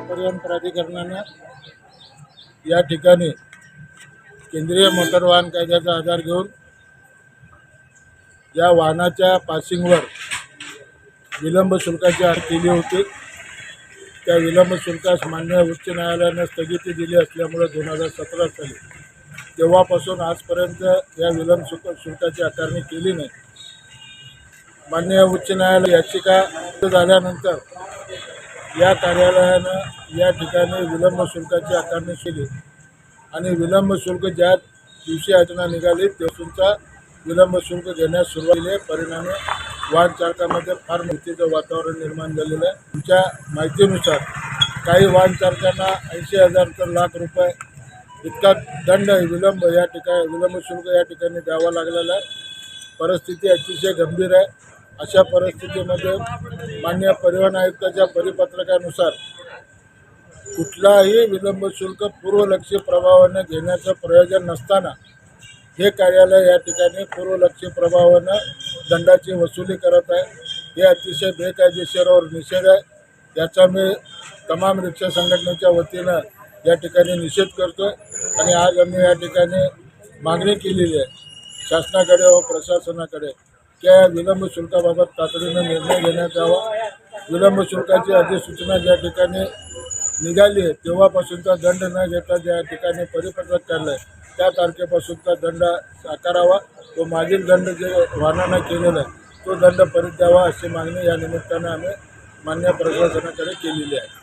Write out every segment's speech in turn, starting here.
परिवहन प्राधिकरणाने या ठिकाणी केंद्रीय मोटर वाहन कायद्याचा आधार घेऊन या वाहनाच्या पासिंगवर विलंब शुल्काची अट केली होती। त्या विलंब शुल्कास मान्य उच्च न्यायालयाने स्थगिती दिली असल्यामुळे 2017 साली तेव्हापासून आजपर्यंत या विलंब शुल्काची आकारणी केली नाही। मान्य उच्च न्यायालय याचिका झाल्यानंतर या कार्यालयानं या ठिकाणी विलंब शुल्काची आकारणी केली आणि विलंब शुल्क ज्या दिवशी याचना निघाली तेव्हापासूनचा विलंब शुल्क घेण्यास सुरुवात केली। परिणामी वाहन चालकांमध्ये फार भीतीचं वातावरण निर्माण झालेलं आहे। तुमच्या माहितीनुसार काही वाहन चालकांना 80,000 तर लाख रुपये इतका दंड विलंब शुल्क या ठिकाणी द्यावा लागलेला आहे। परिस्थिती अतिशय गंभीर आहे। अशा परिस्थितीमध्ये माननीय परिवहन आयुक्ताच्या परिपत्रकानुसार कुठलाही विलंब शुल्क पूर्वलक्षी प्रभावाने घेण्याचं प्रयोजन नसताना हे कार्यालय या ठिकाणी पूर्वलक्षी प्रभावाने दंडाची वसुली करत आहे। हे अतिशय बेकायदेशीर और निषेध आहे। याचा मी तमाम रिक्षा संघटनेच्या वतीनं या ठिकाणी निषेध करतो आणि आज आम्ही या ठिकाणी मागणी केलेली आहे शासनाकडे व प्रशासनाकडे की या विलंब शुल्काबाबत तातडीनं निर्णय घेण्यात यावा। विलंब शुल्काची अधिसूचना ज्या ठिकाणी निघाली आहे तेव्हापासूनचा दंड न घेता ज्या ठिकाणी परिपत्रक काढलं आहे त्या तारखेपासूनचा दंड आकारावा। तो मागील दंड जे वाहनांना केलेला आहे तो दंड परत द्यावा अशी मागणी या निमित्तानं आम्ही मान्य प्रशासनाकडे केलेली आहे।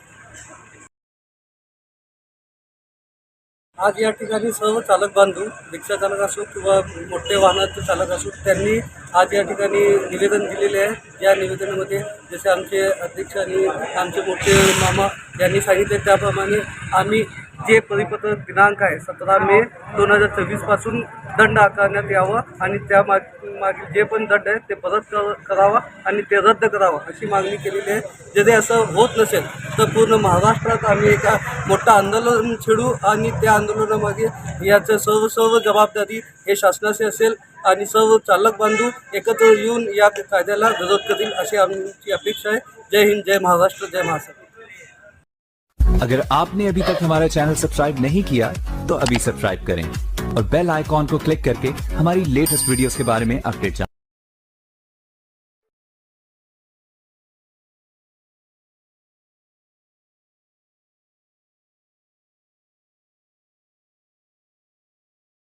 आज या ठिकाणी सर्व चालक बांधव रिक्षा चालक असो किंवा मोठे वाहनाचे चालक असो त्यांनी आज या ठिकाणी निवेदन दिलेले आहे। या निवेदनामध्ये जसे आमचे अध्यक्ष आणि आमचे मोठे मामा यांनी सांगितले त्याप्रमाणे आम्ही जे परिपत्रक दिनांक आहे 17 मे 2024 पासून दंड आकारण्यात यावा आणि त्या मागील जे पण दंड आहे ते परत करावा आणि ते रद्द करावा अशी मागणी केलेली आहे। जरी असं होत नसेल तर पूर्ण महाराष्ट्रात आम्ही एका मोठं आंदोलन छेडू आणि त्या आंदोलनामागे याचं सर्व जबाबदारी हे शासनाची असेल आणि सर्व चालक बांधव एकत्र येऊन या कायद्याला विरोध करतील अशी आमची अपेक्षा आहे। जय हिंद, जय महाराष्ट्र, जय महाराष्ट्र। अगर आपने अभी तक हमारा चैनल सब्सक्राइब नहीं किया तो अभी सब्सक्राइब करें और बेल आइकॉन को क्लिक करके हमारी लेटेस्ट वीडियोस के बारे में अपडेट जानें।